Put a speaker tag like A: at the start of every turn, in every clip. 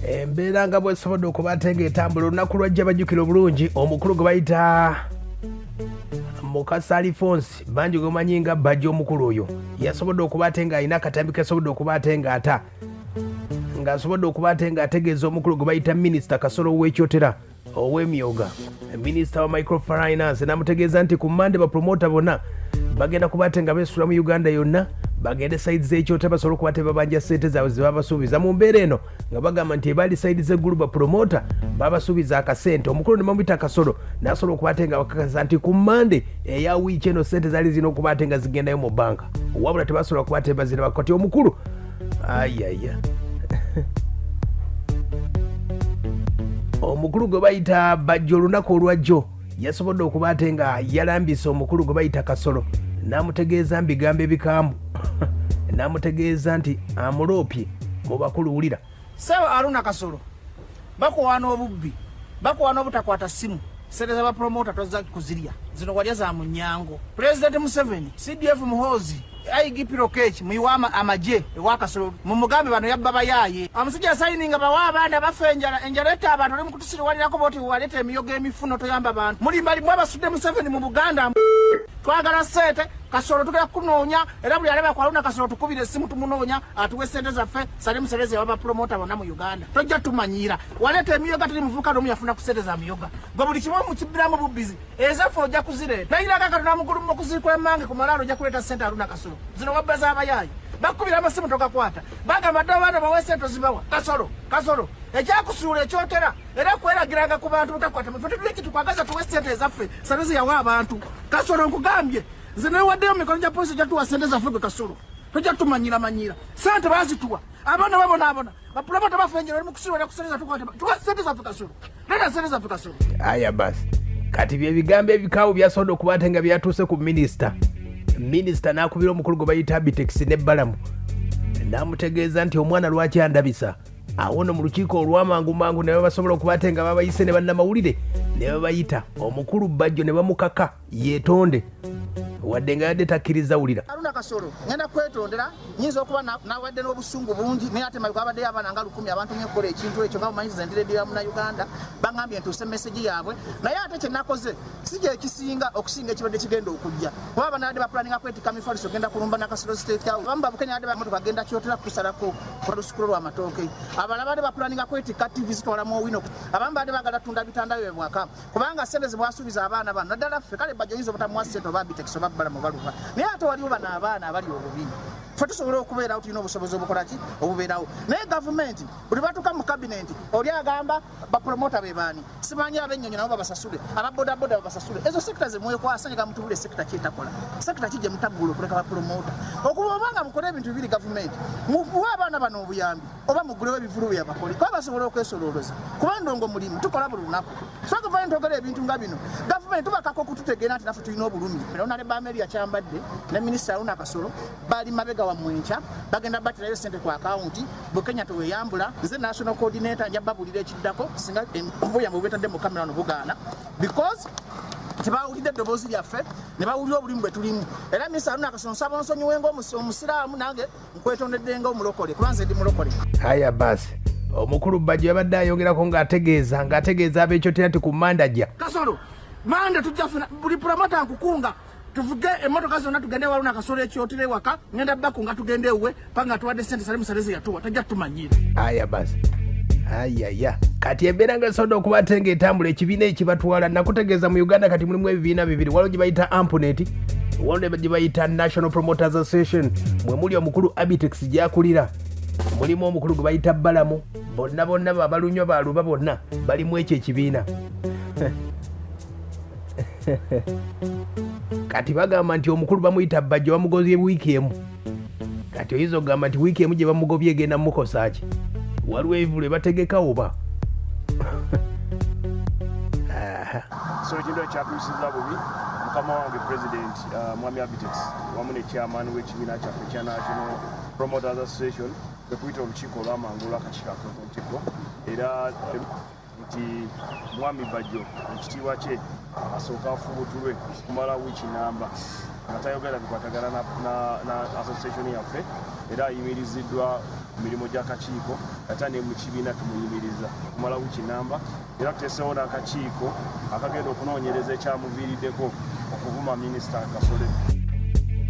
A: embeera nga bwesobodde okuba ate ng'etambula olunaku lwajja bajjukira obulungi omukulu gwe bayita Mukasa Alphonse bangi gomanyi nga bajja omukulu oyo yasobodde okuba ate ng'alina akatambi kasobodde okuba ate ng'asobodde okuba ate ng'ategeeza omukulu gwe bayita minisita Kasolo w'ekyotera ow'emyoga minisita wa microfinance n'amutegeeza nti ku Mande bapromota bonna bagenda kuba ate nga beesula mu Uganda yonna bagende sayidi z'ekyotera basobole okuba ate babanja ssente zaabwe ze babasuubiza mu mbeera eno nga bagamba nti ebaali sayidi z'eggulu bapromota babasuubiza akasente omukulu ne bamuyita Kasolo n'asobola okuba ate nga bakakasa nti ku Mande eya wiiki eno ssente zaali zirina okuba ate nga zigendayo mu banka wabula tebasobola okuba ate baziraba kati omukulu ayaya omukulu gwe bayita bajja olunaku olwajjo yasobodde okuba ate nga yalambisa omukulu gwe bayita Kasolo n'amutegeeza mbigambo ebikambwe n'amutegeeza nti amuloopye mu bakulu wulira
B: Sebo Aruna Kasolo bakuwaana obubbi bakuwaana obutakwata simu sente z'abapromota tozza kuzirya zino walya za munyango President Museveni CDF Muhoozi IGP Rokech muyiwa amaje ewa Kasolo mu mugambe bano yabba bayaye amusijja sayininga bawa abanda bafenjala enjaleta abantu oli mukutusiri walirako boti waleta emiyogo emifuno toyamba abantu muli mbali mwabasudde Museveni mu Buganda twagala sente Kasolo tugenda kunoonya era buli alaba kwa Aruna Kasolo tukubire essimu tumunoonya atuwe sente zaffe sale musereze waba promota bonna mu Uganda tojja tumanyira waleta emiyoga tuli muvuka n'omu yafuna ku sente za miyoga gwe buli kimu mukibiramu bubbizi ezaffe ojja kuzireta nayira kakati n'amugulu mu kuzikula emange ku malaalo ojja kuleta sente Aruna Kasolo zino wabba z'abayayi bakubira amasimu togakwata bagamba dde abaana bawe sente zibawa Kasolo ekyakusuula ekyotera era kweragiranga ku bantu butakwata mufete tuli kitukwagaza tuwe sente ezaffe sente yawa abantu Kasolo nkugambye zino waddeyo mikono gya polisi gyatuwa sente zaffe gwe Kasolo tojja tumanyira sente bazituwa abaana babonaabona bapromota bafenjera oli mukusuula ku sente zatukwata tuwa sente zaffe Kasolo leta sente zaffe Kasolo
A: aya basi kati bye bigambo ebikaawo byasobodde okuba ate nga byatuuse ku minisita n'akubira omukulu gwe bayita Abitex ne Balamu n'amutegeeza nti omwana lwaki andabisa awo no mu lukiiko olw'amangu ne basobola okuba ate nga babayise ne bannamawulire ne babayita omukulu Bajjo ne bamukaka yeetonde wadde nga yadde takkiriza wulira
B: Aruna Kasolo ngenda kwetondera nyinza okuba nawadde n'obusungu bungi naye ate mayigo abaddeyo abaana nga 100 abantu nyekola ekintu ekyo nga mumanyiza ndiredira mu Uganda bangambye ntuuse message yaabwe naye ate kye nakoze sije ekisinga okusinga ekibadde kigenda okujja kuba abanadde bapulaninga kwetika mifaliso genda kulumba na Kasolo State House bamba bukenya adde bamotoka genda kyotera kusalako kwa lusukulu lwa matooke abala badde bapulaninga kwetika TV zitwala mu wino abamba badde bagala tunda bitanda bye bwaka kubanga sente zibwasubiza abaana bano naddala ffe kale Bajjo yinza obutamwasite to Abitex Balamu baluva naye ate waliwo bano abaana abali obubi ffe tusobola okubeerawo tulina obusobozi obukolaki obubeerawo naye gavumenti buli batuuka mu kabinenti oli agamba bapromota be baani simanyi ab'ennyonyi nabo babasasule ababodaboda babasasule ezo sekita ze mwekwasanyega mutubule sekita kyetakola sekita kijje mutaggula okuleka bapromota okuba obanga mukole ebintu bibiri gavumenti muwe abaana bano obuyambi oba mugulewo ebivulu bye bakole kuba basobola okwesololoza kuba ndongo mulimu tukola buli lunaku so gavumenti ogera ebintu nga bino gavumenti tubakako okututegeera nti naffe tulina obulumi onale Bameri akyambadde ne minisita Aruna Kasolo bali mabega wa mwencha bagenda batirayo sente ku akaunti Bukenya tuweyambula nze national coordinator njababulira ekiddako singa embuya mu betadde mu kamera no bugaana because tebawulidde eddoboozi lyaffe ne bawulira obulimu bwe tulimu era minisita Aruna Kasolo nsaba onsonyiwenga omusiraamu nange nkwetondedde nga omulokole kuba nze ndi mulokole
A: aya basi omukulu Bajjo yabadde ayongerako ng'ategeeza ab'ekyotera nti ku Mande ajja
B: Kasolo Mande tujja funa buli promota nkukunga tuvuge emotoka zonna tugende wa Aruna Kasolo ekyotera ewaka ngenda baku nga tugende ewe panga tuwadde sente sale musaleze yatuwa tajja tumanyira
A: aya basi ayaya kati embeera nga esobodde okuba ate ng'etambula ekibiina ekibatwala nakutegeeza mu Uganda kati mulimu ebibiina bibiri waliwo gye bayita Ampunet waliwo gye bayita National Promoters Association mwe muli omukulu Abitex gy'akulira mulimu omukulu gwe bayita Balamu bonna babalunywa baluba bonna balimu ekyo ekibiina kati bagamba nti omukulu bamuyita Bajjo bamugobye wiiki emu kati oyinza okugamba nti wiiki emu gye bamugobye egenda mukosa ki waliwo ebivulu ebategeka oba
C: so ekintu ekyatuusiza bubi mukama wange president mwami Abitex wamu ne chairman w'ekibiina kyaffe kya National Promoters Association bekuyita olukiiko olw'amangu olw'akakiiko akontiko era nti mwami Bajjo ekitiibwa kye asooka afubutulwe kumala wiiki namba nga tayogera bikwatagana na association yaffe era ayimiriziddwa emirimu gy'akakiiko atane mu kibiina tumuyimiriza kumala kinamba era tuteesewo n'akakiiko akagenda okunoonyereza ekyamuviiriddeko okuvuma minisita Kasole.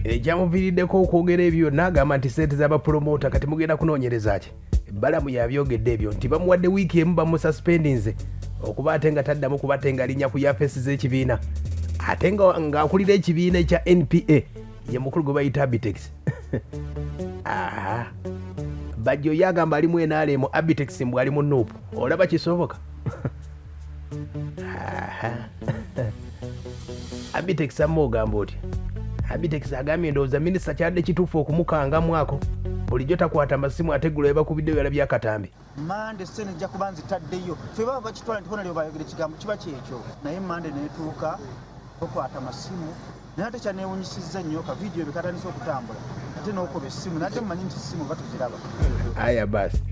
A: Ekyamuviiriddeko okwogera ebyo n'agamba nti ssente z'abapromota kati mugenda kunoonyereza ki? Balamu yabyogedde ebyo nti bamuwadde wiiki emu bamususpendinze okuba ate nga taddamu kuba ate nga alinnya ku yafeesi z'ekibiina ate ng'akulira ekibiina ekya NPA ye mukulu gwe bayita Abitex. Bajjo yagamba ali mu NRM Abitex mbw ali mu NUP. Olaba kisoboka? Abitex amugamba otya? Abitex agambye ndowooza minisita kyadde kituufu okumukangamu ako bulijjo takwata masimu ate gulo yabakubiddeyo yala byakatambi.
B: Mande ssente ejja kuba nzitaddeyo ffe baba bakitwala nti bona lyo bayogera ekigambo kiba kyekyo naye mande neetuuka tokwata masimu naye ate kyaneewunyisizza nnyo ka vidiyo bikatanisa okutambula ate n'okuba essimu nate mmanyi nti essimu batuziraba.
A: Aya basi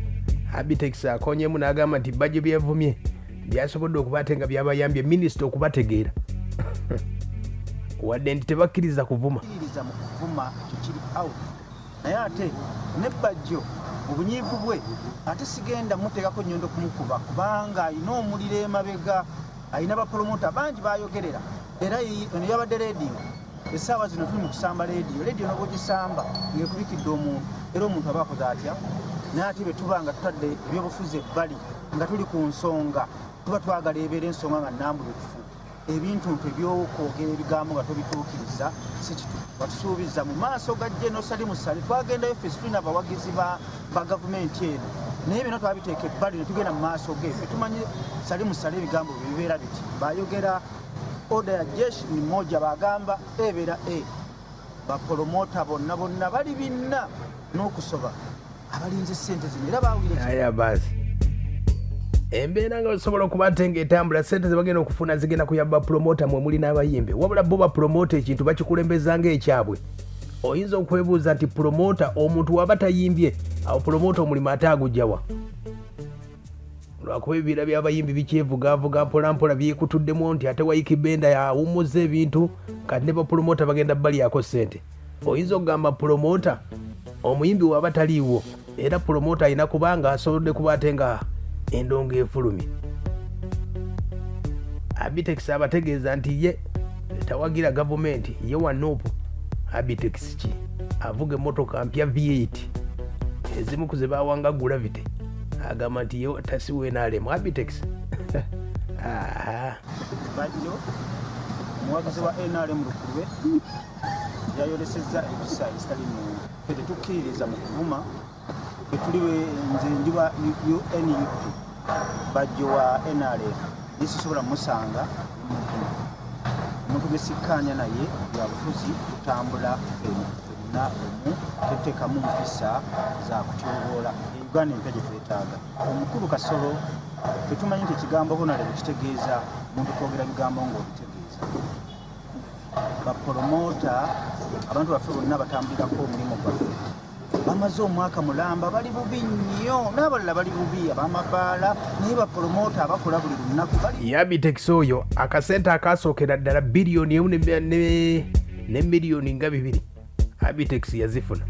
A: Abitex akonyemu n'agamba nti bajjo byevumye byasobodde okuba ate nga byabayambye minisita okubategeera wadde nti tebakkiriza kuvuma.
B: Kkiririza mu kuvuma kikiri out naye ate ne bajjo obunyiivu bwe ate sigenda muteekako nnyondo kumukuba kubanga alina omuliro emabega alina bapromota bangi bayogerera era eno yabadde leediyo essaawa zino tuli mu kusamba leediyo n'obwogisamba ng'ekubikidde omuntu era omuntu aba akoze atya naye ate bwe tuba nga tutadde ebyobufuzi ebbali nga tuli ku nsonga tuba twagala ebeera ensonga nga nnambulukufu ebintu ebyokwogera ebigambo nga tobituukiriza si kitu watusuubiza mu maaso ga General Salim Ssali twagendayo ffe tulina abawagizi ba gavumenti eno naye bino twabiteeka ebbali ne tugenda mu maaso geffe tumanyi Salim Ssali ebigambo bye bibeera biti bayogera oda ya jeshi ni moja bagamba ebeera bapromota bonna bali binna n'okusoba abalinze ssente zino era baawulira.
A: Aya basi embeera nga osobola okuba ate ng'etambula ssente ze bagenda okufuna zigenda kuyamba promota mwe muli n'abayimbe wabula bo bapromota ekintu bakikulembeza ng'ekyabwe. Oyinza okwebuuza nti promota omuntu waba tayimbye awo promota omulimu ate agujjawa lwakuba ebibiira by'abayimbi bikyevugaavuga mpolampola byekutuddemu nti ate wayiki benda yawummuza ebintu kati ne bapromota bagenda balyako ssente. Oyinza okugamba promota omuyimbi waba taliiwo era promota alina kubanga asobodde kuba ate nga endongo efulumye. Abitex abategeeza nti ye tawagira gavumenti ye wa NUP. Abitex ki avuga emmotoka mpya V8 ezimu ku ze baawanga Gravity agamba nti ye tasiwe NRM Abitex.
B: Bajjo omuwagizi wa NRM Lukulwe yayolesezza ebisa ebitali mu ffe tetukkiririza mu kuvuma ffe tuliwe nze ndi wa UNUP bajjo wa NRM nisisobola musanga omuntu gesikkaanya naye yabufuzi tutambula ffenna omu tetuteekamu mpisa za kutyoboola Uganda empya gye twetaaga. Omukulu Kasolo ffe tumanyi nti ekigambo honalebo kitegeeza omuntu kwogera bigambo ng'obitegeeza. Bapromota abantu baffe bonna batambulirako omulimu gwaffe bamaze omwaka mulamba bali bubi nnyo n'abalala bali bubi abamabaala naye bapromota abakola buli lunaku bali.
A: Abitex oyo akasente akasookera ddala biliyoni emu ne miliyoni nga 2 Abitex yazifuna.